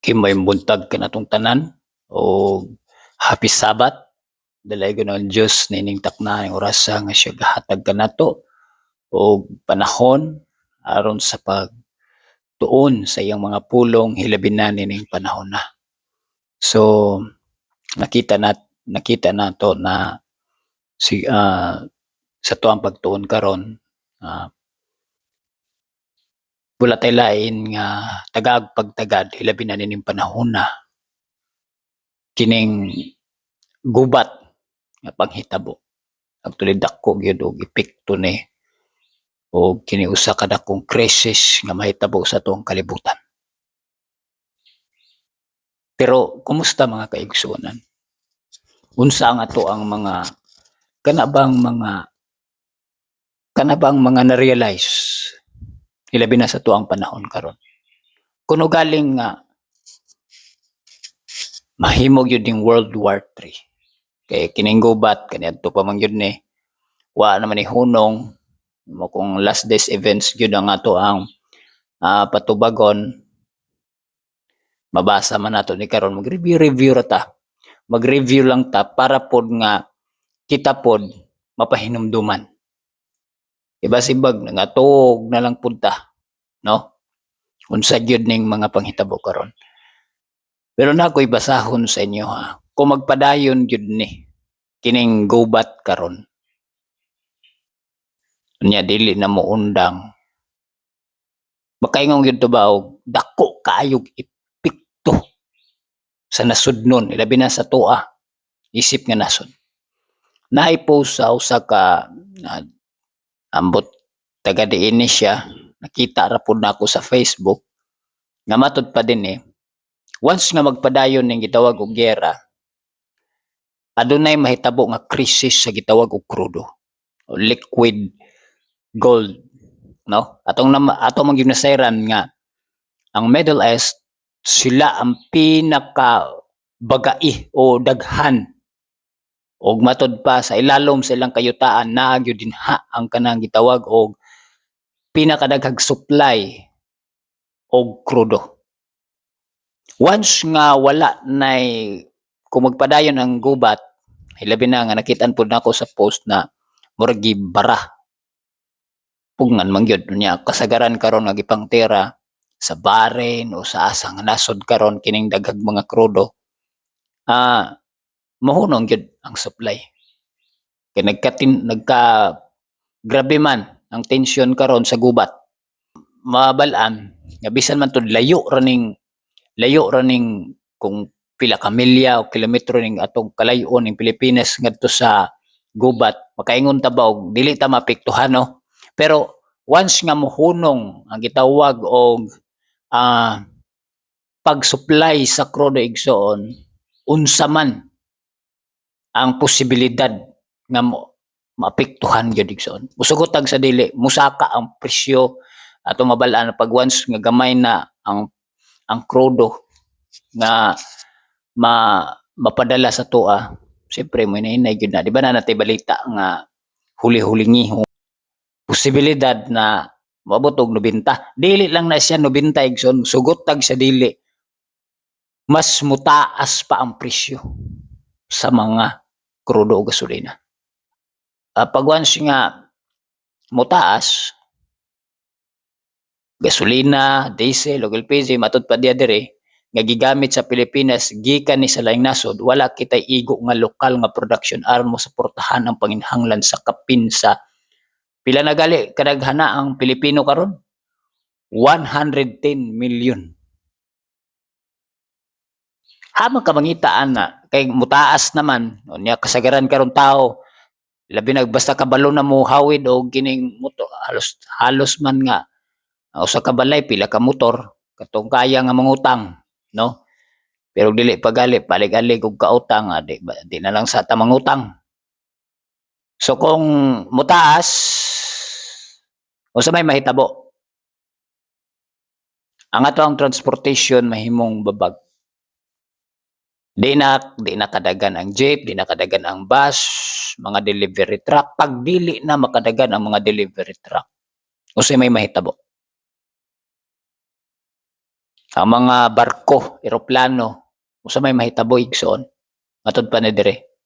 Himay buntag kanatong tanan o happy Sabat. Dalay ko ng Diyos nining takna ng orasa nga siya gahatag kanato o panahon aron sa pagtuon sa iyang mga pulong hilabi na nining panahon na. So nakita nato na sa tuang pagtuon karon wala tay lain nga tagag pagtagad hilabi na nining panahon na kining gubat nga panghitabo. Actually dako gyud og epekto ni o kini usa ka dakong krisis nga mahitabo sa atong kalibutan. Pero kumusta mga kaigsuonan? Unsa ang ato ang mga kana bang mga na-realize hilabi na sa tuang panahon karon? Kuno galing nga mahimo gyud ning World War III. Kay kining gubat kaniadto pa man gyud ni wa naman ni hunong mo kung last days events gyud ang ato ang patubagon. Mabasa man nato ni karon mag-review ra ta. Mag-review lang ta para pod nga kita pod mapahinumduman. Iba sibag nangatog na lang pud ta, no? Unsa gyud ning mga panghitabo karon. Pero na ako'y basahon sa inyo ha. Kung magpadayon gyud ni kining gubat karon. Unya dili na mo undang. Makaingon gyud to ba og dako kaayog epekto sa nasudnon ilabi na sa tua isip nga nasod. Naipost sa usa ka ambot taga diini siya, nakita ra pud nako sa Facebook nga matud pa din once nga magpadayon ning gitawag og giyera adunay mahitabo nga krisis sa gitawag og krudo o liquid gold, no? Atong man gyud nasayran nga ang Middle East sila ang pinaka bagai o daghan og matud pa sa ilalom sa ilang kayutaan naa gyud dinha ang kanang gitawag og pinakadaghang supply og krudo. Once nga wala nay kung magpadayon ang gubat hilabi na nga nakitaan pud nako sa post na murag gibara pungan man gyud niya kasagaran karon nga gipangtera sa Bahrain o sa asa nga nasod karon kining daghang mga krudo mahunong gyud ang supply. Kay grabe man ang tension karon sa gubat. Mabal-an nga bisan man tud layo ra ning kung pila ka milya o kilometro ning atong kalayo-on ning Pilipinas ngadto sa gubat makaingon ta ba og dili ta maapektuhan, no? Pero once nga mohunong ang gitawag og pag-supply sa krudo igsoon unsa man ang posibilidad nga maapektuhan gyud igsoon. Musugotag sa dili musaka ang presyo ato mabal-an pag once nga gamay na ang krudo nga mapadala sa tua, siyempre mo inainay gyud na. Di ba na natay balita nga huli-hulingi posibilidad na moabot og 90. Dili lang na siya 90 igsoon, sugotag sa dili mas mutaas pa ang presyo sa mga krudo o gasolina. Pag once nga mutaas gasolina, diesel ug LPG matud pa diha dire nga gigamit sa Pilipinas gikan ni sa laing nasod wala kitay igo nga lokal nga production aron mo suportahan ang panginhanglan sa kapin sa pila na gali kadaghana ang Pilipino karon 110 million. Hamang ka mangitaan na kay mutaas naman unya kasagaran karon tao labi na basta kabalo na mo hawid og kining motor halos man nga usa ka balay pila ka motor katong kaya nga mangutang, no? Pero dili pagali palig-alig og kautang di na lang sa ta mangutang. So kung mutaas unsa may mahitabo ang ato ang transportation mahimong babag. Di na kadagan ang jeep, di na kadagan ang bus, mga delivery truck. Pag dili na makadagan ang mga delivery truck, unsay may mahitabo? Ang mga barko, eroplano, usa may mahitabo igsoon, matod pa ni dire.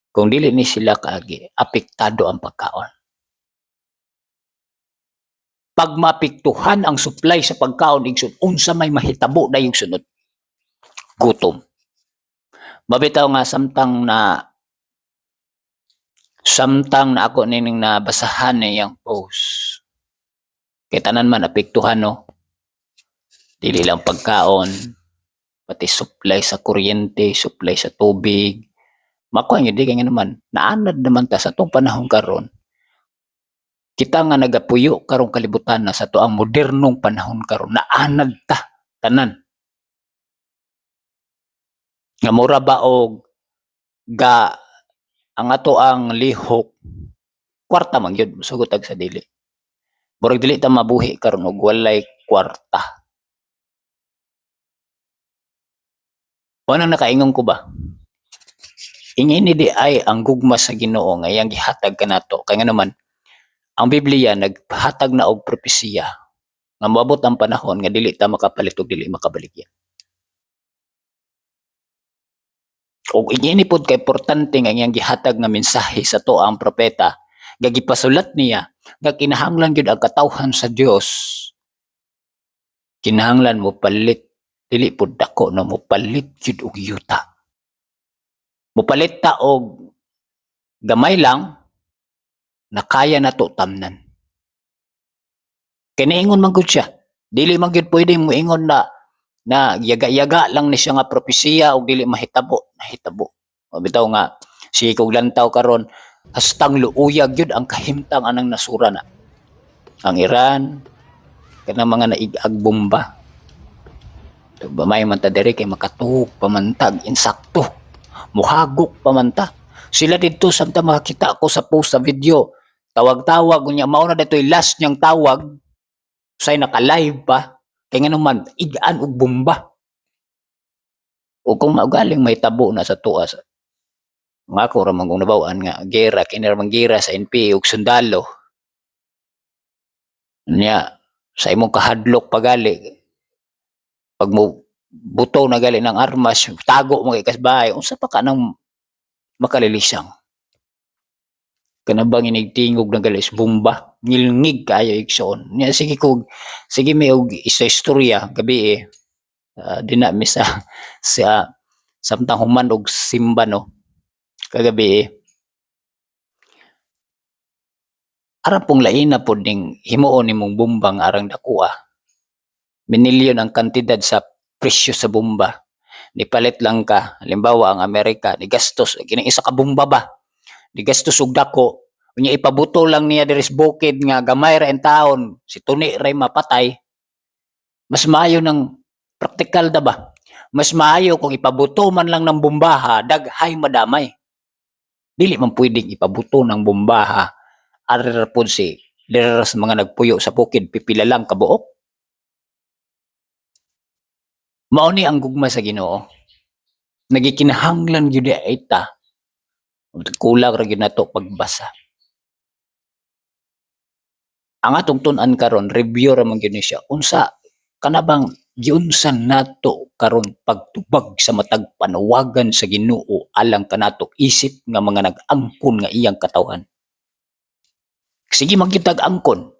Kung dili ni sila kaagi, apektado ang pagkaon. Pag mapiktuhan ang supply sa pagkaon igsoon, unsa may mahitabo na yung sunod? Gutom. Mabitaw nga samtang na ako nining nabasahan niyang post. Kay tanan man apektuhan no. Dili lang pagkaon, pati supply sa kuryente, supply sa tubig. Makuha nyo, di kaya naman, naanad naman ta sa itong panahon karon. Kita nga nagapuyo karong kalibutan na sa to ang modernong panahon karon, naanad ta, tanan. Nga mura ba og ang ato ang lihok, kwarta man yun, sugotag sa dili. Murag dili ta mabuhi karon og walay kwarta. Ano nakaingon ko ba? Ingini di ay ang gugma sa Ginoo nga iyang gihatag kanato. Kay nga naman, ang Biblia naghatag na og propesiya nga moabot ang panahon nga dili ta makapalit og dili makabaligya. Og ingini pod kay importante nga iyang gihatag nga mensahe sa to ang propeta nga gipasulat niya nga kinahanglan gyud ang katawhan sa Dios. Kinahanglan mo palit dili pod dako no mo palit gyud og yuta. Mopalit ta og gamay lang na kaya nato tamnan. Kiniingon man gud siya. Dili man gud pwede mo ingon na yaga-yaga lang ni siya nga propesiya og dili mahitabo. Bitaw nga si kog lantaw karon hastang luuyag gyud ang kahimtang anang nasura na. Ang Iran kanang mga naig-ag bomba. Bamay man ta diri kay makatuhog pamantag insakto. Muhagok pamanta. Sila dito samtang makita ko sa post sa video. Tawag-tawag unya mao na ditoy last niyang tawag. Say naka-live pa. Kaya nga naman, igaan og bomba. O kung magaling may tabo na sa tuwa. Nga ako ramang kung nabawaan nga, gera, kiniramang gera sa NPA og sundalo. Nya, sa imong kahadlok pagali, pag mo buto na gali ng armas, tago mo kay kasbahay, unsa pa ka nang makalilisang. Kanabang inigtingog na galis bomba, ngilngig kayo igsoon. Nya sige may og isa istorya gabi di na mi sa samtang human og simba no kagabi aram pong laina pod ning himuon nimong bombang arang dakua. Minilyon ang kantidad sa presyo sa bomba. Nipalit lang ka, halimbawa ang Amerika, ni gastos kining isa ka bomba ba? Ni gastos og dako, unya ipabuto lang niya diri sa bukid nga gamay ra en taon, si tuni ray mapatay. Mas maayo ng praktikal da ba? Mas maayo kung ipabuto man lang ng bombaha, daghay madamay. Dili man pwedeng ipabuto ng bombaha. Arar po si sa mga nagpuyo sa bukid, pipila lang kabuok. Mao ni ang gugma sa Ginoo. Nagikinahanglan gyud ita. Kulang ra gyud nato pagbasa. Ang atong tun-an karon, review ra man gyud siya. Unsa kanabang giunsan nato karon pagtubag sa matag panawagan sa Ginoo alang kanato isip nga mga nag-angkon nga iyang katawhan. Sige magyutag angkon.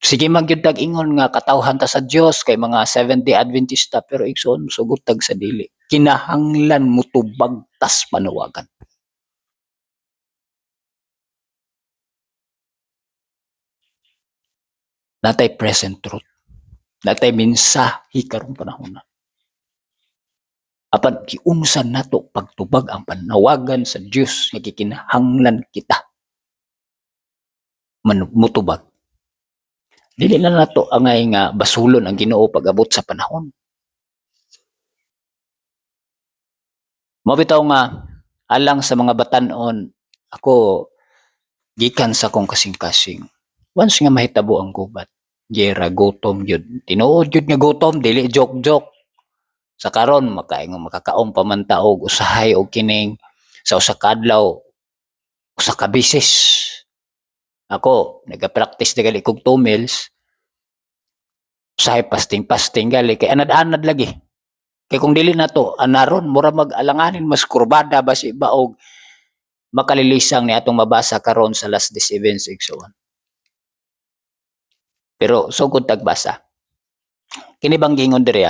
Sige magyutag ingon nga katawhan ta sa Dios kay mga Seventh-day Adventista pero igsoon sugutag sa dili. Kinahanglan mo tubag tas panawagan. Natay present truth. Natay mensahe karong panahon na. Apan giunsan nato pagtubag ang panawagan sa Dios nga gikinahanglan kita mutubag. Dili na nato angay nga basulon ang Ginoo pag-abot sa panahon. Mabitaw nga alang sa mga batan-on ako gikan sa kong kasing-kasing. Once nga mahitabo ang gubat, gera gutom yun. Tinuod yun nga gutom, dili joke-joke. Sa karon makakaon pa man taog usahay og kining sa usa ka adlaw usa ka beses. Ako, nagapractice na gali kog 2 meals. Usahay pasting-pasting gali kay anad-anad lagi. Kay kung dili na to anaron mura mag-alanganin mas kurbada basi ba og makalilisang ni atong mabasa karon sa last this events igsoon. Pero sugod tagbasa. Kini bang gingon diri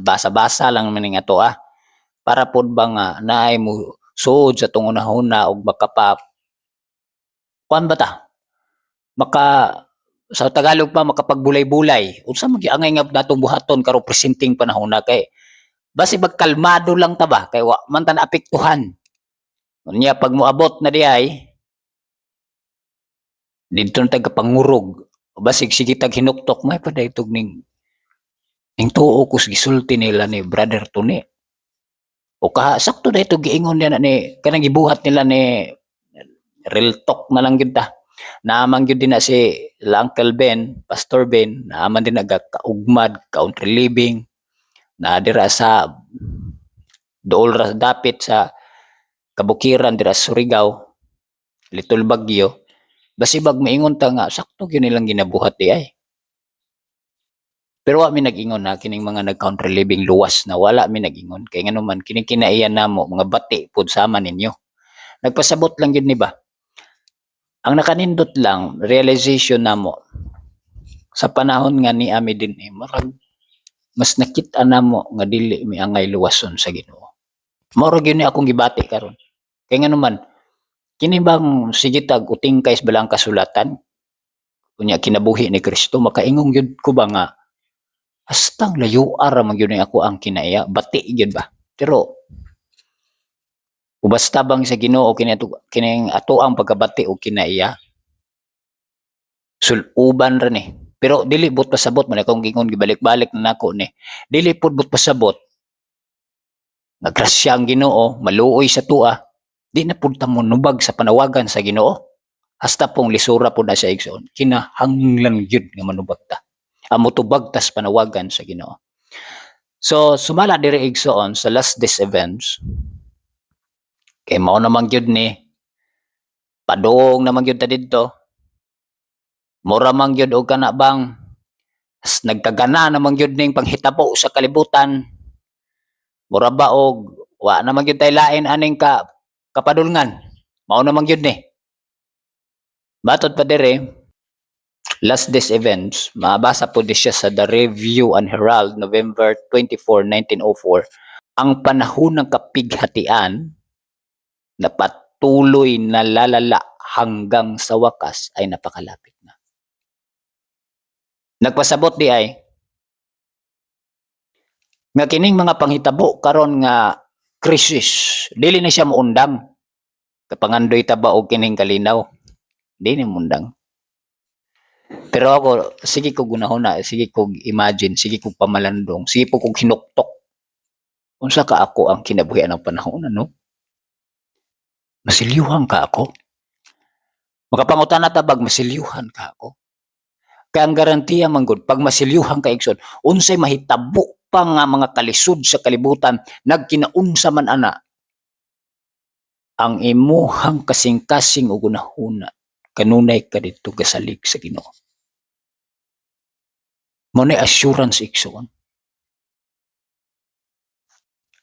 basa-basa lang man ning ato para pod ba nga naay mo suod sa tong una-una og makapa kuan ba ta? Maka sa Tagalog pa makapagbulay-bulay. Unsa man giangay nga natong buhaton karong presenting panahon na kay basi kalmado lang ta ba kay wa man ta naapektuhan. Unya pag moabot na diay didto na tag pangurog basig sige tag hinuktok may padaytog ning tuo kus gisulti nila ni Brother Tony. O sakto dayto giingon niya ni kanang gibuhat nila ni real talk na lang gyud ta. Naaman gyud din na si Uncle Ben, Pastor Ben, naaman din nagkaugmad, country living, na dira sa dool ra dapit sa kabukiran dira sa Surigao, Little Baguio. Basi bag maingon ta nga sakto gyud nilang ginabuhat di ay. Pero wa mi nag-ingon na kining mga nag-country living luwas na wala mi nag-ingon kay nganuman kining kinaiyan namo mga bati pud sama ninyo. Nagpasabot lang gyud ni ba. Ang nakanindot lang realization namo sa panahon nga ni ami din marag mas nakita namo nga dili mi angay luwason sa Ginoo. Mao ra gyud ni akong gibati karon. Kay nganuman kini bang sige tag uting kay balang kasulatan unya kinabuhi ni Kristo makaingong gyud ko ba nga hastang layo ara man gyud ako ang kinaiya bati gyud ba. Pero ubasta bang sa Ginoo kining ato ang pagkabati o kinaiya suluban ra ni. Pero dili but pasabot man akong gingon gibalik-balik na nako ni. Dili pud but pasabot. Nagrasya ang Ginoo, maluoy sa tua. Di na pud ta monubag sa panawagan sa Ginoo. Hasta pong lisura pud na sa igsoon. Kinahanglan gyud nga manubag ta. Amo tubag tas panawagan sa Ginoo. So sumala diri igsoon sa last days events. Kay mao naman gyud ni padung naman gyud ta didto. Mura man gyud og kana bang nagkagana naman gyud ning panghitabo sa kalibutan. Mura ba og wa naman gyud tay lain aning kapadulngan. Mao naman gyud ni. Matod pa diri last days events, mabasa po di siya sa The Review and Herald November 24, 1904. Ang panahon ng kapighatian na patuloy na lalala hanggang sa wakas ay napakalapit na. Nagpasabot di ay nga kining mga panghitabo karon nga krisis dili na siya muundang kapangandoy ta ba og kining kalinaw dili muundang. Pero ako sige ko gunahon na sige ko imagine sige ko pamalandong sige po kog hinuktok unsa ka ako ang kinabuhian ng panahon ano masiliuhan ka ako makapangutan na tabag masiliuhan ka ako. Kaya ang garantiya man gud pag masiliuhan ka igsoon unsay mahitabo pa nga mga kalisod sa kalibutan nagkinaunsa man ana ang imuhang kasing-kasing ug unahuna kanunay ka didto gasalig sa Ginoo. Mo na assurance igsoon.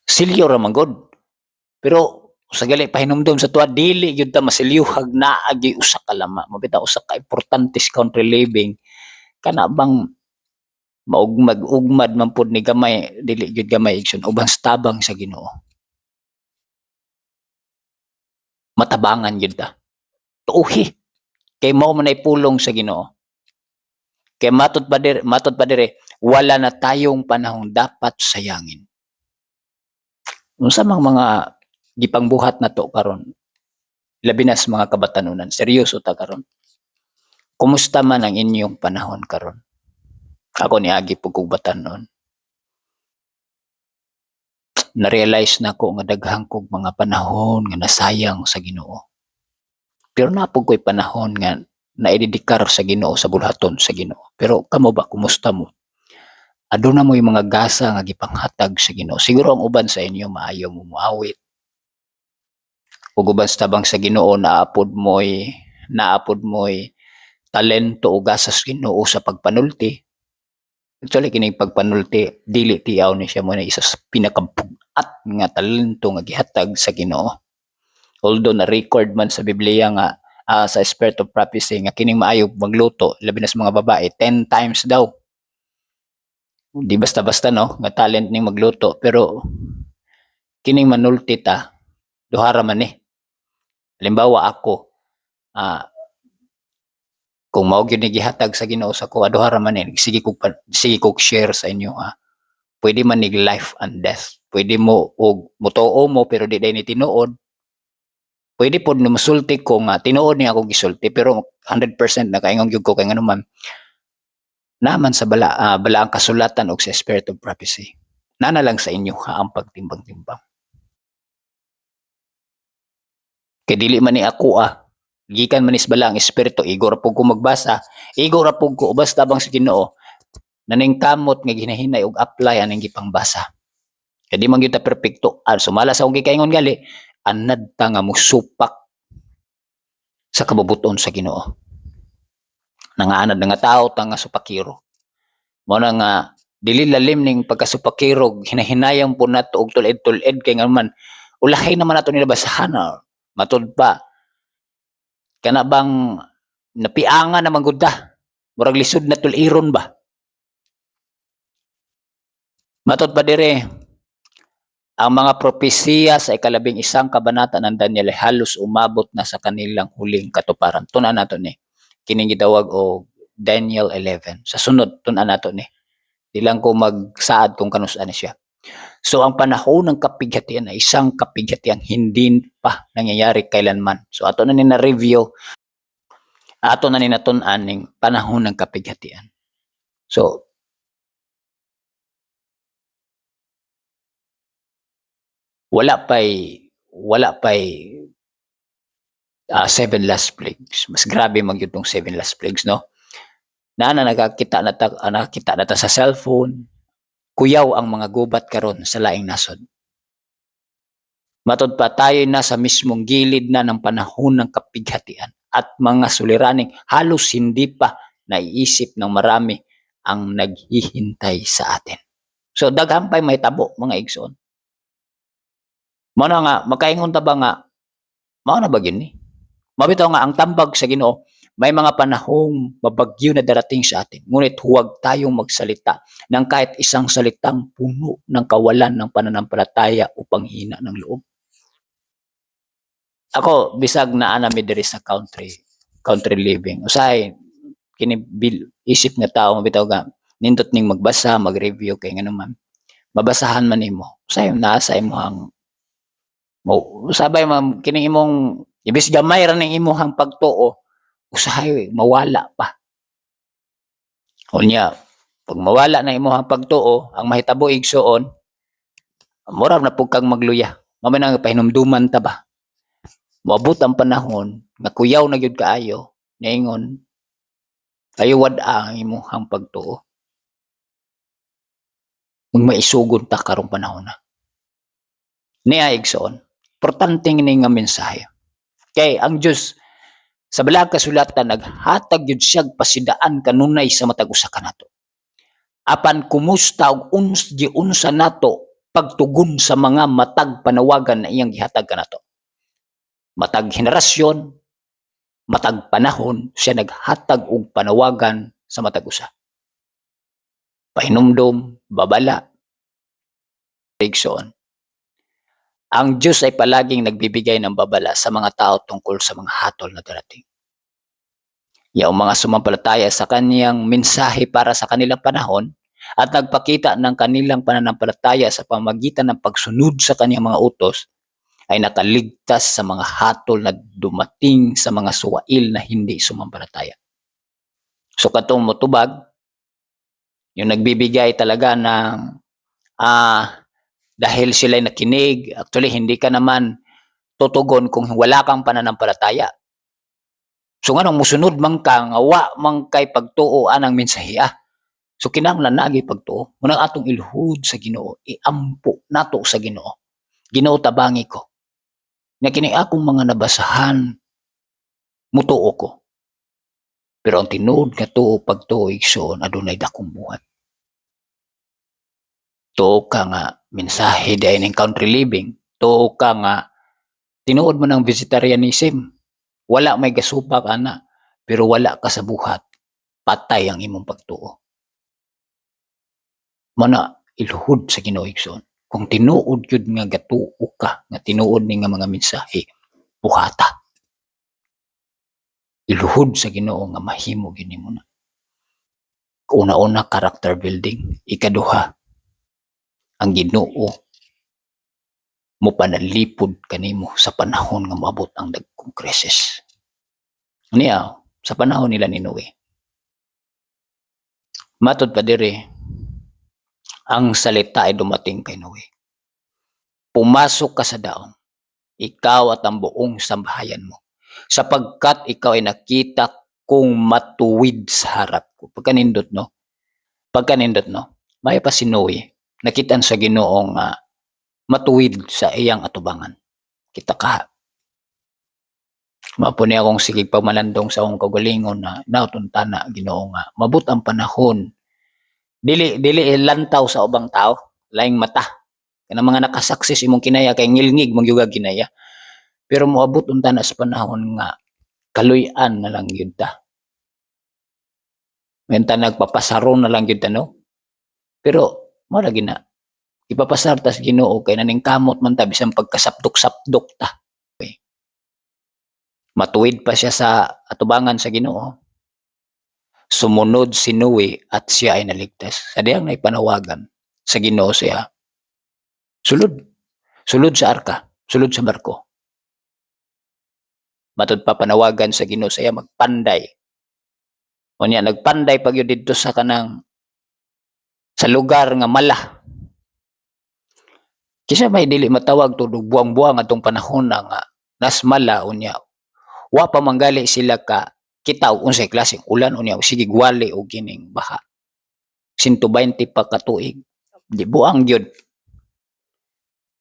Silyo ra man gud. Pero sa gali pahinumdom sa tuwa dili gyud ta masiliuhag naa agi usa ka lama mabitaw usa ka importante sa country living kana bang maugmad man pud ni gamay dili gyud gamay igsoon ubang tabang sa Ginoo. Matabangan gyud ta. Tuohi kay mao man ay pulong sa Ginoo. Kay matod pa dire wala na tayong panahong dapat sayangin. Unsa mang mga gipangbuhat na to karon labi na sa mga kabatanunan seryoso ta karon. Kumusta man ang inyong panahon karon? Ako niagi po kong batanon. Na-realize na ko nga daghang kog mga panahon nga nasayang sa Ginoo. Pero napog ko'y panahon nga naidedikar sa Ginoo sa bulhaton sa Ginoo. Pero kamo ba kumusta mo? Aduna mo yung mga gasa nga gipanghatag sa Ginoo. Siguro ang uban sa inyo maayo mo muawit. Ug uban sa tabang sa Ginoo naapod mo'y talento o gasa sa Ginoo sa pagpanulti. Actually kini pagpanulti dili tiyaw ni siya mo na isa sa pinakabugat nga talento nga gihatag sa Ginoo. Although na record man sa Biblia nga sa spirit of prophecy nga kining maayo magluto labi na sa mga babae 10 times daw. Di basta-basta no nga talent ning magluto pero kining manulti ta duhara man ni. Halimbawa ako kung mao gyud ni gihatag sa Ginoo sa ko duhara man ni sige kog share sa inyo pwede man ni life and death. Pwede mo og mutuo mo pero di day ni tinuod. Pwede pod na masulti ko nga tinuod ni ako gisulti pero 100% nakaingon gyud ko kay nganuman naman sa balaang kasulatan og sa spirit of prophecy. Nana lang sa inyo ang pagtimbang-timbang. Kay dili man ni ako gikan man is balaang espiritu igo ra pug ko magbasa, igo ra pug ko basta bang sa Ginoo naning kamot nga ginahinay og apply aning gipangbasa. Kay di man gyud ta perpekto. Sumala sa akong gikaingon gali, anad ta nga musupak sa kabubuton sa Ginoo. Nangaanad nga tao ta nga supakiro. Mao na nga dili lalim ning pagkasupakiro hinahinayang po nato og tulid-tulid kay nga man ulahay naman nato nilabasahan matud pa kana bang napiangan naman gud ta murag lisod na tuliron ba matud pa dire ang mga propesiya sa ikalabing isang kabanata ng Daniel ay halos umabot na sa kanilang huling katuparan. Tunan nato ni kining gitawag og Daniel 11. Sa sunod tunan nato ni di lang ko magsaad kung kanus-an siya. So ang panahon ng kapighatian ay isang kapighatiang hindi pa nangyayari kailanman. So ato na ni na review ato na ni natun-an ning panahon ng kapighatian. So wala pay 7 last plagues. Mas grabe man gyud tong 7 last plagues no. Nakakita na ta sa cellphone. Kuyaw ang mga gubat karon sa laing nasod. Matud pa tayo na sa mismong gilid na ng panahon ng kapighatian at mga suliraning halos hindi pa naiisip ng marami ang naghihintay sa atin. So daghan pay may tabo mga igsoon. Mao na nga makaingon ta ba nga mao na ba gyud ni? Mabitaw nga ang tambag sa Ginoo may mga panahong mabagyo na darating sa atin. Ngunit huwag tayong magsalita ng kahit isang salitang puno ng kawalan ng pananampalataya o panghina ng loob. Ako, bisag na anami diri sa country living. Usahay, kini isip nga tao, mabitaw nga, nindot ning magbasa, mag-review, kay nga naman, mabasahan man nimo. Usahay, nasa imo ang, sabay, kining imong, ibis gamay ra ning imong pagtuo, usahay mawala pa. Unya, pag mawala na imong pagtuo, ang mahitabo igsuon, mura na pug kang magluya. Mamay nang pahinumduman ta ba? Moabot ang panahon, nakuyaw na gyud kaayo, niingon, ayo wad-a ang imong pagtuo. Kung maisugon ta karong panahon na. Niya igsuon, importante ni nga mensahe. Kay ang Dios sa balaang kasulatan naghatag gyud siyag pasidaan kanunay sa matag usa kanato. Apan kumusta og unsa nato pagtugon sa mga matag panawagan na iyang gihatag kanato. Matag henerasyon, matag panahon siya naghatag og panawagan sa matag usa. Pahinumdom, babala, igsoon. Ang Diyos ay palaging nagbibigay ng babala sa mga tao tungkol sa mga hatol na darating. Yung mga sumampalataya sa kaniyang mensahe para sa kanilang panahon at nagpakita ng kanilang pananampalataya sa pamagitan ng pagsunod sa kaniyang mga utos ay nakaligtas sa mga hatol na dumating sa mga suwail na hindi sumampalataya. So katong motubag, yung nagbibigay talaga ng dahil sila'y nakinig, actually hindi ka naman tutugon kung wala kang pananampalataya. So nga nung musunod man ka, nga wa man kay pagtuo anang mensahe So kinahanglan na agi pagtuo. Munang atong ilhud sa Ginoo, iampo nato sa Ginoo. Ginoo tabangi ko. Nga kini akong mga nabasahan, mutuo ko. Pero ang tinuod nga tuo pagtuo igsoon adunay dakong buhat. Tuo ka nga mensahe di ning country living. Tuo ka nga tinuod mo ng vegetarianism. Wala may gasupak ana, pero wala ka sa buhat. Patay ang imong pagtuo. Mana iluhod sa Ginoo igsoon. Kung tinuod yun nga gatuo ka, nga tinuod ni nga mga mensahe, buhata. Iluhod sa Ginoo nga mahimo gini mo na. Una-una, character building. Ikaduha, ang Ginoo mo panalipod kanimo sa panahon nga moabot ang dagkong krisis. Niya, sa panahon nila ni Noe. Matod pa diri, ang salita ay dumating kay Noe. Pumasok ka sa daong, ikaw at ang buong sambahayan mo, sapagkat ikaw ay nakita kung matuwid sa harap ko. Pagkanindot no, may pa si Noe, nakitaan sa Ginoong matuwid sa iyang atubangan. Kita ka. Mapo niya akong sige pamalandong sa akong kagalingon na nautuntana Ginoo nga mabut ang panahon. Dili lantaw sa ubang tao, laing mata. Kanang mga nakasakses imong kinaya kay ngilngig mong yuga kinaya. Pero moabot unta na sa panahon nga kaluy-an na lang yun ta. Menta nagpapasaron na lang yun ta no. Pero mo lagi na ipapasar tas Ginoo kay naning kamot man ta bisan pagkasapdok-sapdok ta. Okay. Matuwid pa siya sa atubangan sa Ginoo. Sumunod si Noe at siya ay naligtas. Sa diyang naipanawagan sa Ginoo siya. Sulod sa arka, sulod sa barko. Matod pa panawagan sa Ginoo siya magpanday. O niya nagpanday pag yun dito sa kanang sa lugar nga mala. Kisa may dili matawag to buang-buang atong panahon nga nas mala unya. Wa pa manggali sila ka kitaw unsay klaseng ulan unya sige gwali og kining baha. 120 pa ka tuig. Di buang gyud.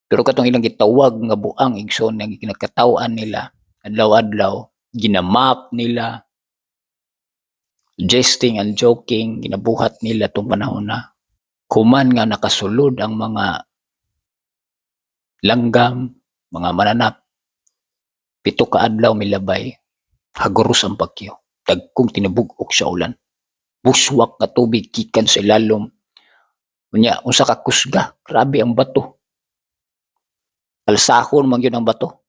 Pero katong ilang gitawag nga buang igsoon nga ginakatawan nila adlaw-adlaw, ginamap nila, jesting and joking, ginabuhat nila tong panahon na. Kuman nga nakasulod ang mga langgam, mga mananap, 7 ka adlaw milabay, hagoros ang bagyo, dagkong tinabugok sa ulan, buswak nga tubig gikan sa ilalom, unya unsa ka kusga, grabe ang bato, alsahon man yun ang bato,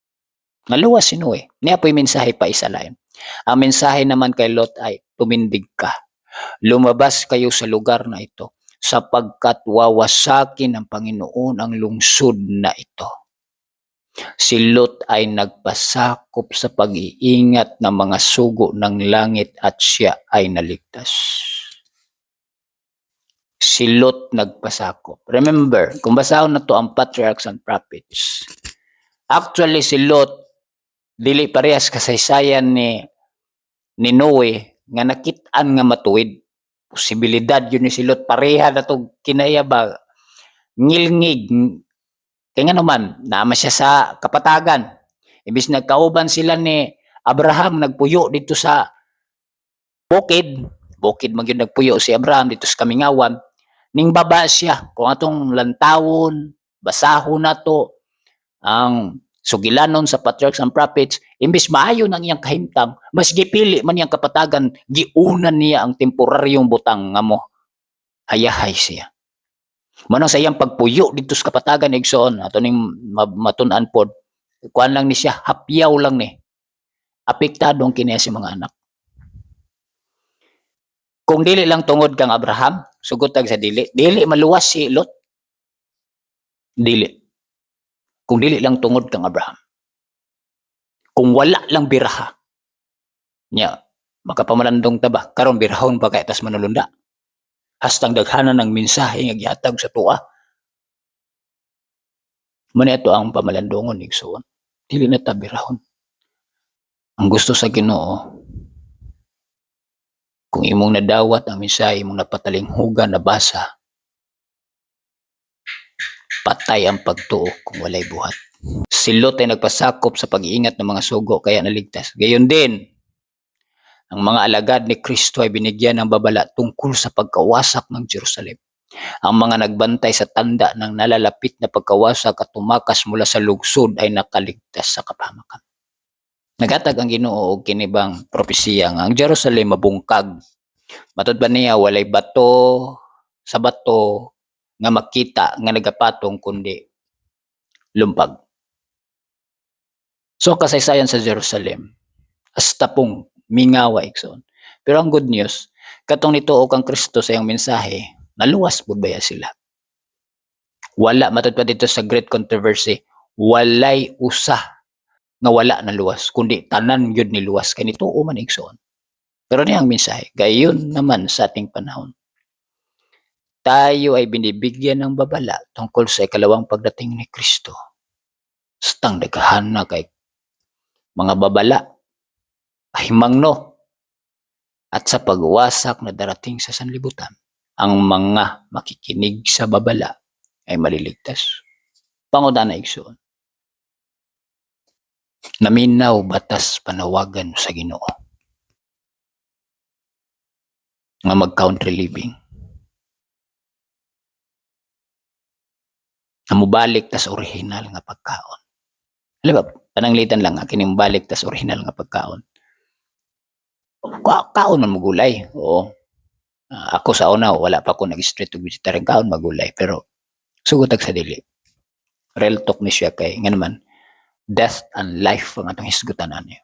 naluwas si Noe, niya po'y mensahe pa isa lain. Ang mensahe naman kay Lot ay, tumindig ka, lumabas kayo sa lugar na ito, sapagkat wawasakin ng Panginoon ang lungsod na ito. Si Lot ay nagpasakop sa pag-iingat ng mga sugo ng langit at siya ay naligtas. Si Lot nagpasakop. Remember, kung basahon na to ang patriarchs and prophets, actually si Lot, dili parehas kasaysayan ni Noe nga nakit-an nga matuwid. Posibilidad yun ni si Lot, pareha na to kinaya ba, ngilngig, kaya nga naman, naama siya sa kapatagan. Ibis nagkauban sila ni Abraham, nagpuyo dito sa bukid man yun nagpuyo si Abraham dito sa Kamingawan, ning baba siya, kung atong lantawon, basahon na to, ang sugilanon sa patriarchs and prophets, imbis maayo ng iyang kahimtang, mas gipili man iyang kapatagan, giunan niya ang temporaryong butang nga mo. Hayahay siya. Manang sa iyang pagpuyo dito sa kapatagan igsoon ato ning matun-an pod kuan lang ni siya hapyaw lang ni apektado ang kini sa mga anak. Kung dili lang tungod kang Abraham sugot tag sa dili maluwas si Lot. Kung dili lang tungod kang Abraham, kung wala lang biraha nya makapamalandong taba karon birahon pa kay tas manulunda. Hastang daghanan ng mensahe nga gihatag sa tuwa. Muna ito ang pamalandongon igsoon. Dili na tabirahon. Ang gusto sa Ginoo, kung imong nadawat ang mensahe, imong napatalinghugan na basa, patay ang pagtuo kung walay buhat. Si Lot ay nagpasakop sa pag-iingat ng mga sugo kaya naligtas. Gayon din, ang mga alagad ni Kristo ay binigyan ng babala tungkol sa pagkawasak ng Jerusalem. Ang mga nagbantay sa tanda ng nalalapit na pagkawasak at tumakas mula sa lungsod ay nakaligtas sa kapahamakan. Naghatag ang Ginoo og kinibang propesiya nga ang Jerusalem mabungkag. Matud ba niya walay bato sa bato nga makita nga nagapatong kundi lumpag. So ang kasaysayan sa Jerusalem hasta pong mingawa igsoon. Pero ang good news, katong nituo kang Kristo sa iyang mensahe, naluwas pud baya sila. Wala matud pa dito sa great controversy, walay usa nga wala na luwas, kundi tanan gyud ni luwas kay nituo man igsoon. Pero ni ang mensahe, gayon naman sa ating panahon. Tayo ay binibigyan ng babala tungkol sa ikalawang pagdating ni Kristo. Stang daghan na kay mga babala, ahimangno, at sa pagwasak na darating sa sanlibutan, ang mga makikinig sa babala ay maliligtas. Pangudana igsoon. Naminaw batas panawagan sa Ginoo nga mag-country living. Nga mubalik tas original nga pagkaon. Alam ba, pananglitan lang kining balik tas original nga pagkaon. Kaon man magulay. Oo. Ako sa una wala pa ako nag-straight to vegetarian, kaon magulay, pero sugod sa dili. Real talk ni siya kay nga naman death and life ang atong hisgutan niya.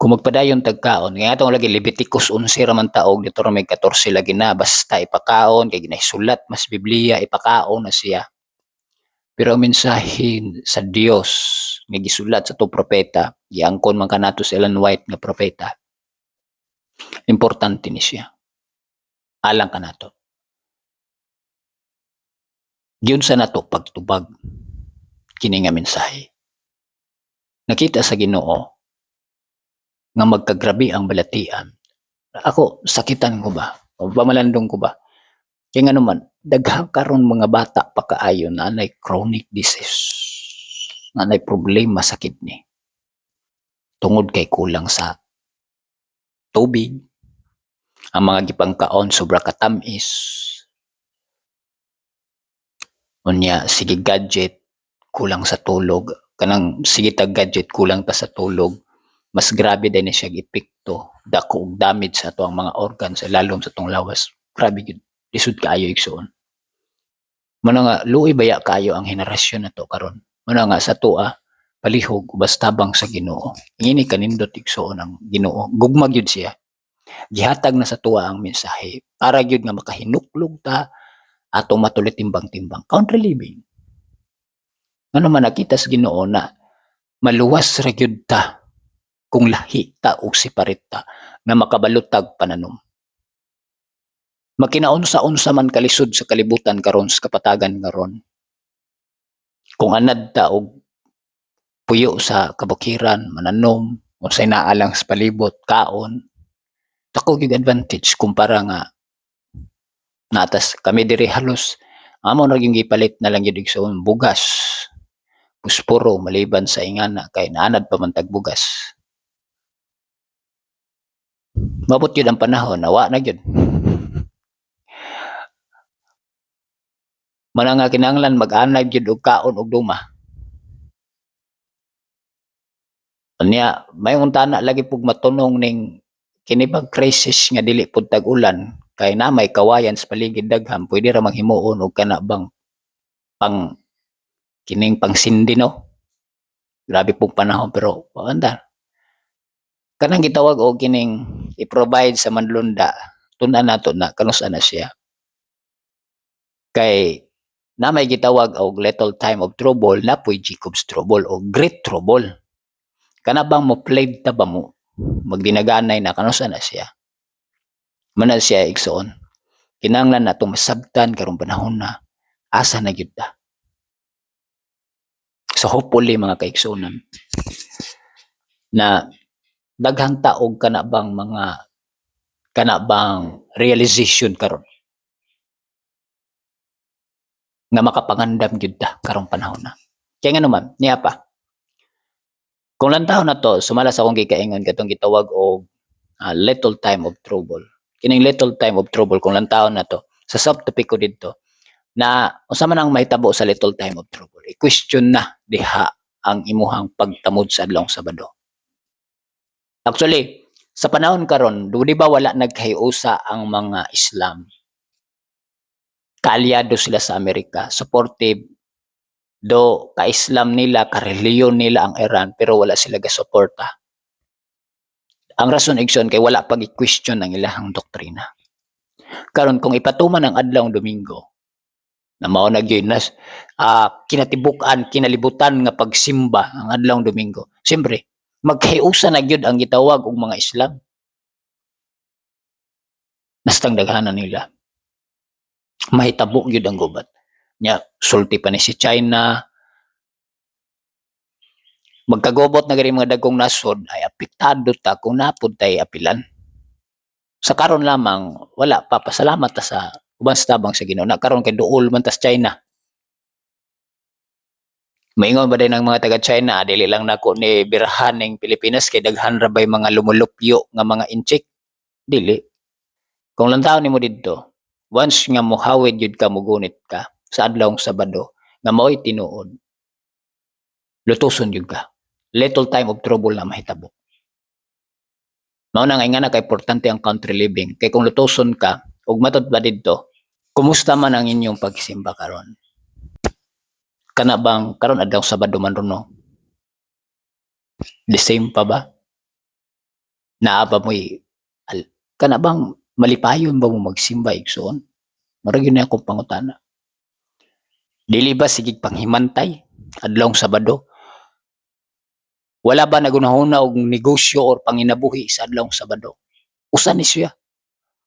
Kung magpadayon tagkaon, nga atong lagi Leviticus 11 ra man taog, Deuteronomy 14 lagi na, basta ipakaon kay ginahisulat mas Biblia, ipakaon na siya. Pero ang mensahe sa Dios nga gisulat sa to propeta, giangkon man kanato sa Ellen White nga propeta, importante ni siya. Alang kanato. Giyon sa nato pagtubag kini nga mensahe. Nakita sa Ginoo nga magkagrabi ang balatian. Ako sakitan ko ba? O pamalandong ko ba? Kaya nga naman, daghang karon mga bata pa kaayo na anay chronic disease. Na anay problema sa kidney. Tungod kay kulang sa tubig, ang mga gipangkaon sobra katamis. Unya sige gadget, kulang sa tulog. Kanang sige tag gadget, kulang ta sa tulog. Mas grabe din siya epekto, dako og damage sa ato ang mga organs, lalom sa tong lawas. Grabe gyud, lisod kaayo igsoon. Muna nga luoy baya kaayo ang henerasyon nato karon. Muna nga sa tuwa palihog ubas tabang sa Ginoo. Ingini kanindot igsoon ang Ginoo. Gugma gyud siya. Gihatag na sa tuwa ang mensahe para gyud nga makahinuklog ta ato matulit timbang-timbang. Country living. Nga naman nakita sa Ginoo na maluwas ra gyud ta kung lahi ta o separate ta nga makabalutag pananom. Makinaunsa-unsa man kalisod sa kalibutan karon sa kapatagan karon. Kung anad ta og puyo sa kabukiran, mananom, unsay naalang sa palibot, kaon, dako gyud advantage kumpara nga natas kami diri halos amo na gyud gipalit na lang gyud igsoon bugas, pusporo maliban sa ingana kay naanad pa man tag bugas. Mabot yun ang panahon, nawa na yun. Mana nga kinahanglan mag-anay yun og kaon og duma. Anya, may untana lagi pug matunong ning kinibag crisis nga dili pud tag-ulan kay na may kawayan sa paligid daghang pwede ra manghimuon og kana bang pang kining pangsindi no. Grabe pug panahon pero paanda. Kanang gitawag og kining i-provide sa manlunda tun-an nato na kanus ana siya kay na may gitawag og little time of trouble na po'y Jacob's trouble o great trouble kana bang mo played ta ba mo magdinaganay na kanus ana siya mana siya igsoon kinahanglan nato masabtan karong panahon na asa na gyud ta so hopefully mga kaigsuonan na daghang taog kana bang realization karon nga makapangandam gyud ta karong panahon na. Kaya nga naman, niya pa. Kung lantaw na to, sumala sa akong gikaingon katong gitawag og little time of trouble. Kining little time of trouble kung lantaw na to, sa subtopic ko dito na unsa man ang mahitabo sa little time of trouble. I-question na diha ang imuhang pagtamod sa adlawng Sabado. Actually, sa panahon karon, di ba wala nagkahiusa ang mga Islam? Kaalyado sila sa Amerika, supportive. Do ka-Islam nila, ka-reliyon nila ang Iran, pero wala sila gasuporta. Ang rason igsoon kay wala pag i-question ang ilahang doktrina. Karon kung ipatuman ang adlawng Domingo, na mao na gyud nas kinatibukan, kinalibutan nga pagsimba ang adlawng Domingo. Siyempre, magkahiusa na gyud ang gitawag og mga Islam. Nastang daghanan nila. Mahitabo gyud ang gubat. Nya sulti pa ni si China. Magkagobot na gani mga dagkong nasod ay apektado ta kung napud tay apilan. Sa karon lamang wala pa, pasalamat ta sa uban sa tabang sa Ginoo na karon kay duol man tas China. Maingon ba din ng mga taga China, dili lang nako ni birahan ning Pilipinas kay daghan ra bay mga lumulupyo nga mga inchik. Dili. Kung lantaw nimo didto, once nga mohawid yun ka, mugunit ka sa adlawng Sabado nga mao'y tinuod, lutuson yun ka. Little time of trouble na mahitabo. Mao na nga na kay importante ang country living. Kay kung lutuson ka, ug matod ba didto, kumusta man ang inyong pagsimba karon? Kana bang karon adlawng Sabado man ron no? The same pa ba? Naa ba mo'y kana bang malipayon ba mo magsimba igsoon? Murag yun na akong pangutana. Dili ba sigig panghimantay adlawng Sabado? Wala ba nagunahuna og negosyo or panginabuhi sa adlawng Sabado? Usa ni siya.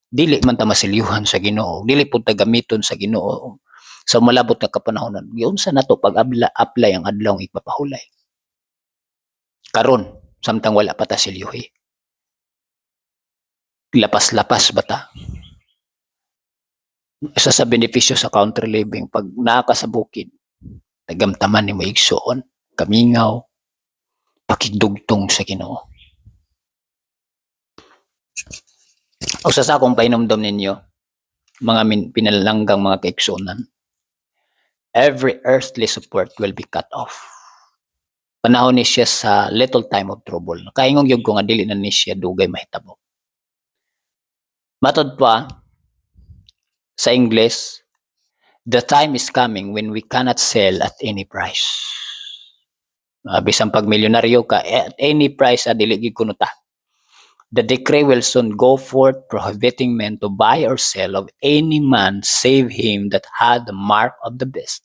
Dili man ta masilyuhan sa Ginoo, dili pud ta gamiton sa Ginoo. Sa malabot nga kapanahonan, giunsa nato pag apply ang adlawng ipapahulay. Karon samtang wala pa ta silyuhi. Lapas-lapas ba ta? Isa sa benepisyo sa country living, pag naa ka sa bukid, nagamtaman nimo igsoon, kamingaw, pakigdugtong sa Ginoo. Usa sa akong painumdom ninyo, mga pinalanggang mga kaigsuonan, every earthly support will be cut off. Panahon ni siya sa little time of trouble. Kaingong yung kung dili na ni siya dugay mahitabo. Matod pa, sa English, the time is coming when we cannot sell at any price. Bisang pag milyonaryo ka, at any price dili gid kuno ta. The decree will soon go forth prohibiting men to buy or sell of any man save him that had the mark of the beast.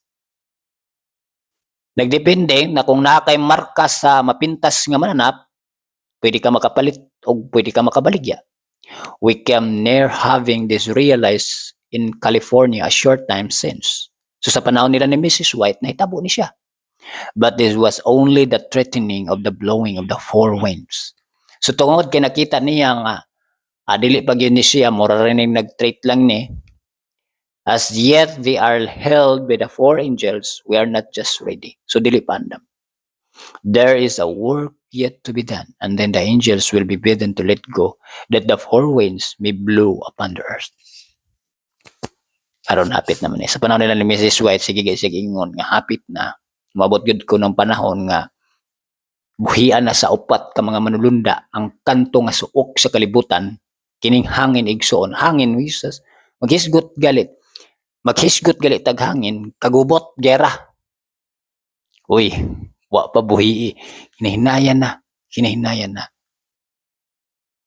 Nagdepende na kung naa kay marka sa mapintas nga mananap, pwede ka makapalit o pwede ka makabaligya. We came near having this realized in California a short time since. So sa panahon nila ni Mrs. White, nahitabo ni siya. But this was only the threatening of the blowing of the four winds. So tungod kay nakita niya nga dili pa gyud ni siya, mura rin nag-treat lang ni. As yet they are held by the four angels, we are not just ready. So dili pa andam. There is a work yet to be done, and then the angels will be bidden to let go, that the four winds may blow upon the earth. Aron hapit naman sa panahon nila ni Mrs. White, sige ingon nga hapit na. Mabot gyud ko ng panahon nga buhian na sa upat ka mga manulunda ang kanto nga suok sa kalibutan, kining hangin igsoon, hangin Jesus, maghisgot galit tag hangin, kagubot gera. Uy, wa pa buhi, hinahinayan na.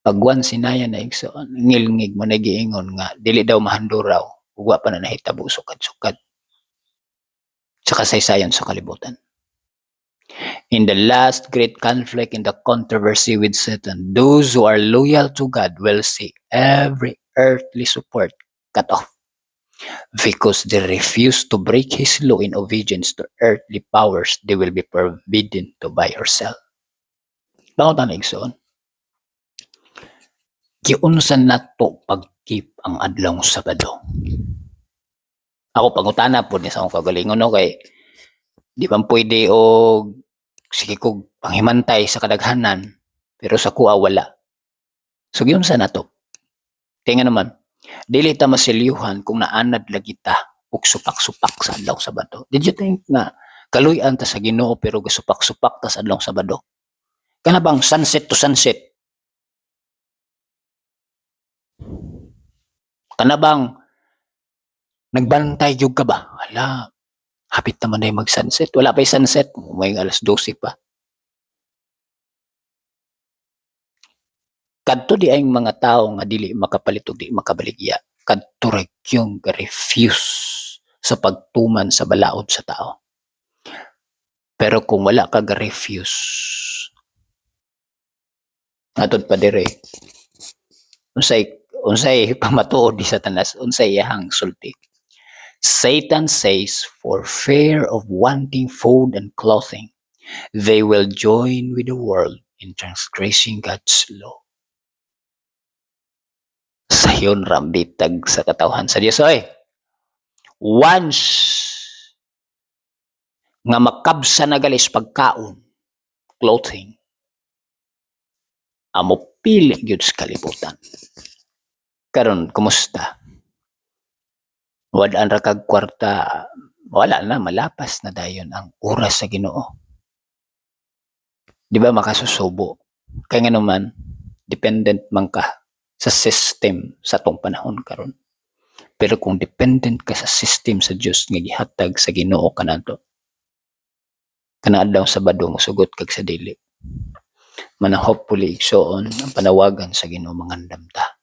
Pagwan sinayan na igsoon, ngilngig mo nagiingon nga dili daw mahanduraw, wa pa na nahitabo sukad-sukad sa kasaysayan sa kalibutan. In the last great conflict in the controversy with Satan, those who are loyal to God will see every earthly support cut off because they refuse to break His law in obedience to earthly powers. They will be forbidden to buy or sell. Bangon na igsoon. Giunsan nato pag-keep ang adlawng Sabado. Ako pangutana po ni sa akong kagalingon no kay di man pwede og sige kog panghimantay sa kadaghanan pero sa kuha wala. So giunsa nato? Kaya nga naman Dili ta masilyuhan kung naanad lagi ta og supak-supak sa adlaw Sabado. Did you think nga kaluy-an ta sa Ginoo pero gasupak-supak ta sa adlaw Sabado? Kana bang sunset to sunset? Kana bang nagbantay gyud ka ba? Hala, hapit naman na mag-sunset. Wala pa'y sunset. May alas 12 pa. Kadto di ay mga tao nga dili makapalit og di makabaligya. Kadto ra yung refuse sa pagtuman sa balaod sa tao. Pero kung wala ka refuse, atod pa dire, unsay pamatuod di sa tanas, unsay iyahang sulti. Satan says, for fear of wanting food and clothing, they will join with the world in transgressing God's law. Sayon rambitag sa katawhan sa Dios oy. Once nga makabsa na galis pagkaon, clothing, amo pili gyud sa kalibutan. Karon kumusta? Wad-an ra kag kwarta, wala na, malapas na dayon ang oras sa Ginoo. Di ba makasusubo? Kaya nga naman, dependent man ka sa system sa tong panahon karon. Pero kung dependent ka sa system sa Dios nga gihatag sa Ginoo kanato, kana adlaw Sabado mosugot kag sa dili. Man hopefully igsoon ang panawagan sa Ginoo mangandam ta.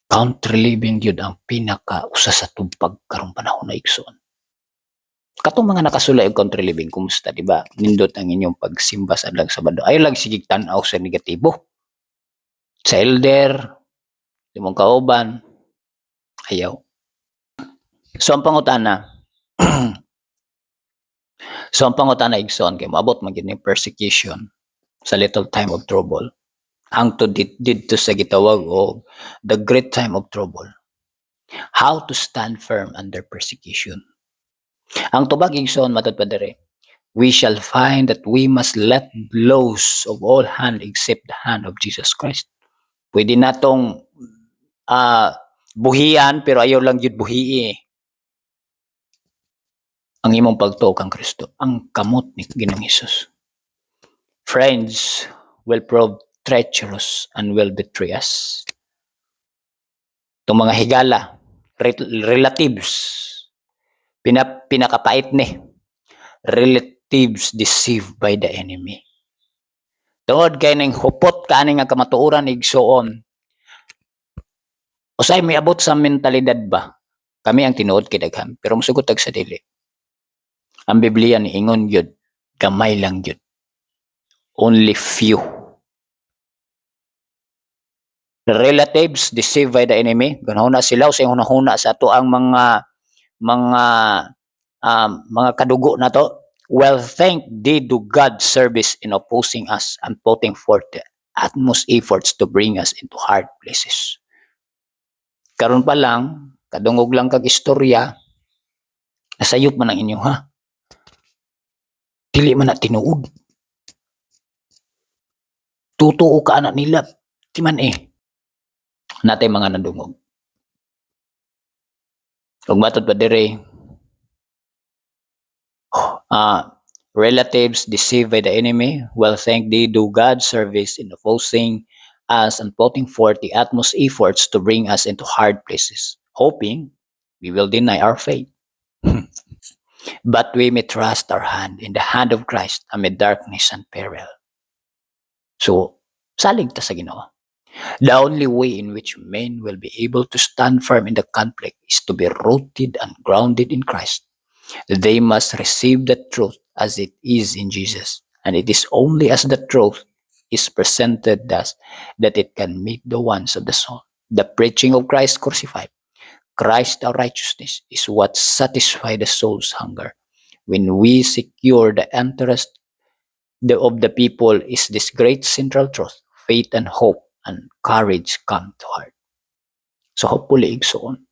Country living gyud ang pinaka usa sa tubpag karong panahon na igsoon. Katong mga nakasulay og country living, kumusta, di ba? Nindot ang inyong pagsimba sa adlaw Sabado. Ay lang sige tan-aw sa negatibo. Sa elder, imong kauban, ayaw. So ang pangutana, igsoon kay moabot man gyud ni persecution sa little time of trouble. Hangtod didto sa gitawag og the great time of trouble. How to stand firm under persecution. Ang tubag igsoon matod pa dire, we shall find that we must let loose of all hand except the hand of Jesus Christ. Pwede natong buhian pero ayaw lang gyud buhii ang imong pagtuo kang Kristo, ang kamot ni Ginoong Hesus. Friends will prove treacherous and will betray us. Itong mga higala, relatives, pinakapait ni, relatives deceived by the enemy. Tungod kay ning hupot kaani nga kamatuoran igsoon, usay may abot sa mentalidad ba? Kami ang tinuod kay daghan, pero musugot tag sa dili. Ang Biblia ni ingon gyud, gamay lang gyud. Only few. The relatives deceived by the enemy, ganahuna sila sa hunahuna sa ato ang mga kadugo na to. Well, thank thee to God's service in opposing us and putting forth the utmost efforts to bring us into hard places. Karon pa lang, kadungog lang kag istorya, nasayop man ang inyo, ha? Dili man na tinuod. Tutuo ka anak nila, di man natay mga nandungog. Kung matod pa dire, relatives deceived by the enemy, well, thank thee do God's service in opposing us and putting forth the utmost efforts to bring us into hard places, hoping we will deny our faith. But we may trust our hand in the hand of Christ amid darkness and peril. So, salig ta sa Ginoo. The only way in which men will be able to stand firm in the conflict is to be rooted and grounded in Christ. They must receive the truth as it is in Jesus, and it is only as the truth is presented thus that it can meet the wants of the soul. The preaching of Christ crucified, Christ our righteousness, is what satisfies the soul's hunger. When we secure the interest of the people is this great central truth, faith and hope and courage come to heart. So hopefully igsoon,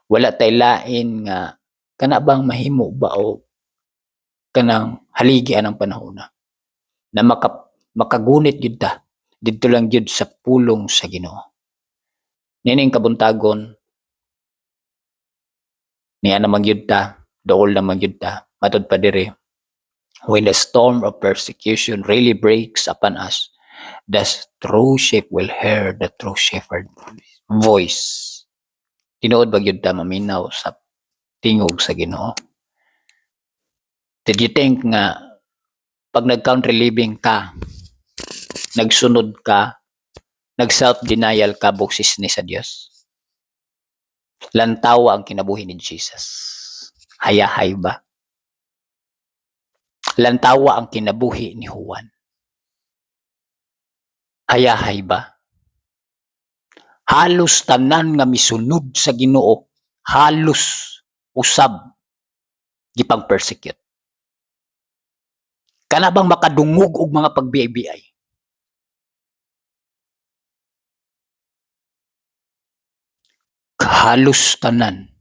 wala tay lain nga kana bang mahimo ba o kanang haligian ang panahon na makagunit gyud ta didto lang gyud sa pulong sa Ginoo. Nining kabuntagon niya namang yun ta, dool namang yun ta, matod pa diri. When the storm of persecution really breaks upon us, the true sheep will hear the true shepherd voice. Tinuod ba yun ta maminaw sa tingog sa Ginoo? Did you think nga pag nag-country living ka, nagsunod ka, nag-self-denial ka, buksis ni sa Dios? Lantawa ang kinabuhi ni Jesus. Hayahay ba? Lantawa ang kinabuhi ni Juan. Hayahay ba? Halos tanan nga misunod sa Ginoo, halos usab gipang persecute. Kana bang makadungog og mga pagbiay-biay? Halos tanan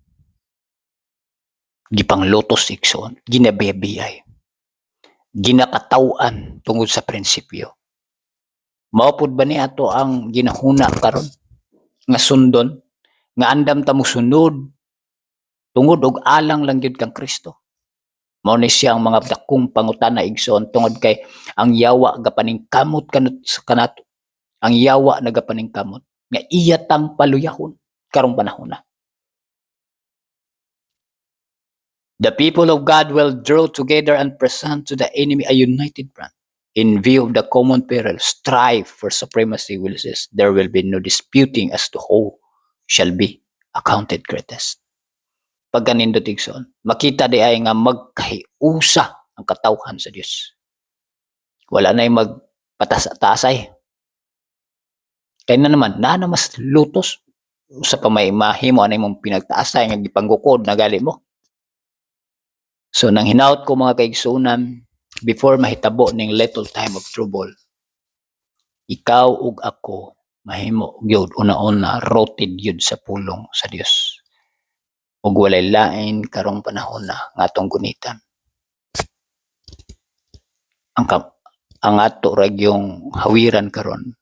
gipang lotos ikson, ginabiyay, ginakataw-an tungod sa prinsipyo. Mao pud ba ni ato ang ginahuna karon nga sundon nga andam ta mosunod tungod og alang lang gyud kang Kristo? Mao ni siya ang mga dakong pangutana igsoon tungod kay ang yawa gapaningkamot sa kanato. Ang yawa nagapaningkamot nga iya tang paluyahon karong panahon na. The people of God will draw together and present to the enemy a united front. In view of the common peril, strive for supremacy will cease. There will be no disputing as to who shall be accounted greatest. Pag ganindot igsoon, makita di ay nga magkahiusa ang katawhan sa Dios. Wala na yung magpatas-tasay. Kaya na naman, na mas lutos sa pamay mo, ano yung pinagtaasay nga gipanggukod na gali mo. So nang hinaut ko mga kaigsunan, before mahitabo ning little time of trouble, ikaw ug ako mahimo gyud una-una rooted gyud sa pulong sa Dios. Ug walay lain karong panahon na nga atong gunitan. Ang ato rag yung hawiran karon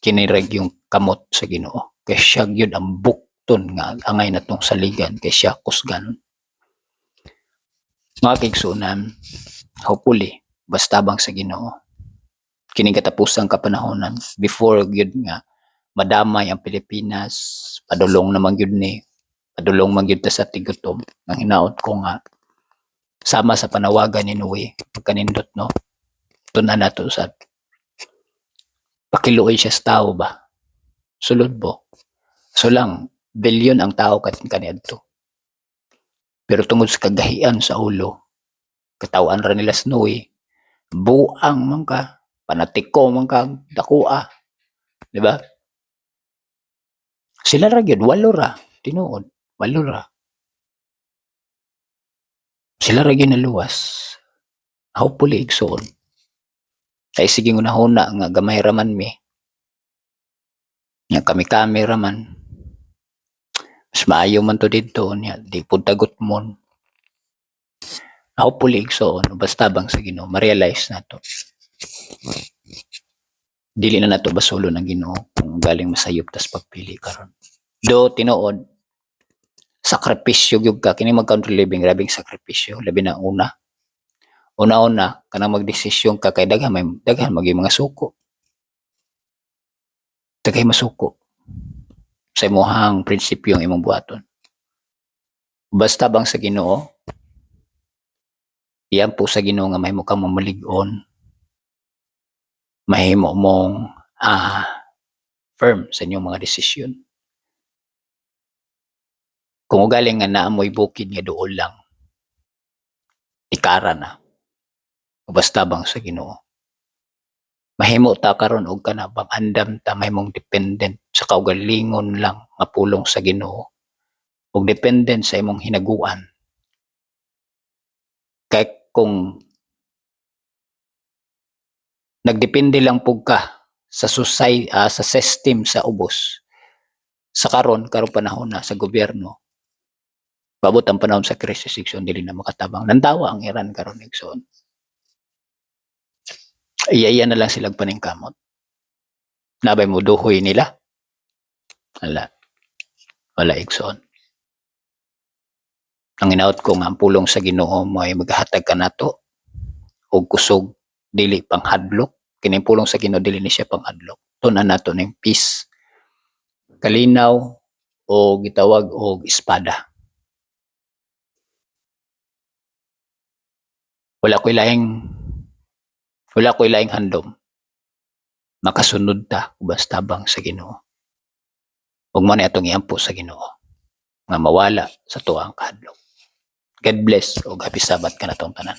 kini rag yung kamot sa Ginoo. Kay siya gyud ang bukton nga angay natong saligan, kay siya kusgan. Mga kaigsunan, hopefully, basta bang sa Ginoo, kining katapusang kapanahonan, before gyud nga madamay ang Pilipinas, padulong naman gyud ni, padulong man gyud ta sa tigutom, ang hinaot ko nga, sama sa panawagan ni Noe, pagkanindot no, tunan nato sa pakiluoy siya sa tao ba? Sulod po. So lang, bilyon ang tao kaniadto. Pero tungod sa kagahian sa ulo, katawan ra nila sa Noe, buang man ka, panatiko man ka, dakua, di ba? Sila ra gyud walo ra, tinuod, walo ra. Sila ra gyud naluwas. Hopefully igsoon. Kay sige una-una nga gamay ra man mi. Nya kami ra man. Mas maayo man to didto nya di pud tagot mon. Hopefully igsoon basta bang sa Ginoo ma-realize nato. Dili na nato basulo ng Ginoo kung galing masayop tas pagpili karon. Do tinuod sakripisyo gyud ka kini mag-country living, grabing sakripisyo labi na una. Una-una kanang magdesisyon ka kay daghan maging mga suko. Daghay masuko sa imong prinsipyo ang imong buhaton. Basta bang sa Ginoo, iyan po sa Ginoo nga mahimo kang mamalig-on, mahimo mong firm sa inyong mga desisyon. Kung ugaling nga naamoy bukid nga duol lang, ikara na. Basta bang sa Ginoo, mahimo ta karon og kana bang andam ta mahimong dependent sa kaugalingon lang nga pulong sa Ginoo ug dependent sa imong hinaguan. Kay kung nagdepende lang pug ka sa sa system sa ubos sa karong panahon na sa gobyerno, babot ang panahon sa crisis section dili na makatabang. Nantawa ang Iran karon igsoon. Iya na lang silang paningkamot. Nabay mo duhoy nila. Ala. wala igsoon. Ang inaot ko nga ang pulong sa Ginoo may maghatag kanato og kusog dili panghadlok. Kini pulong sa Ginoo dili ni siya panghadlok. Tunan nato ning peace, kalinaw o gitawag og espada. Wala ko'y laing handom. Makasunod ta ubas tabang sa Ginoo. Ug mo na atong iampo sa Ginoo nga mawala sa tuang kahadlok. God bless ug happy Sabbath kanatong tanan.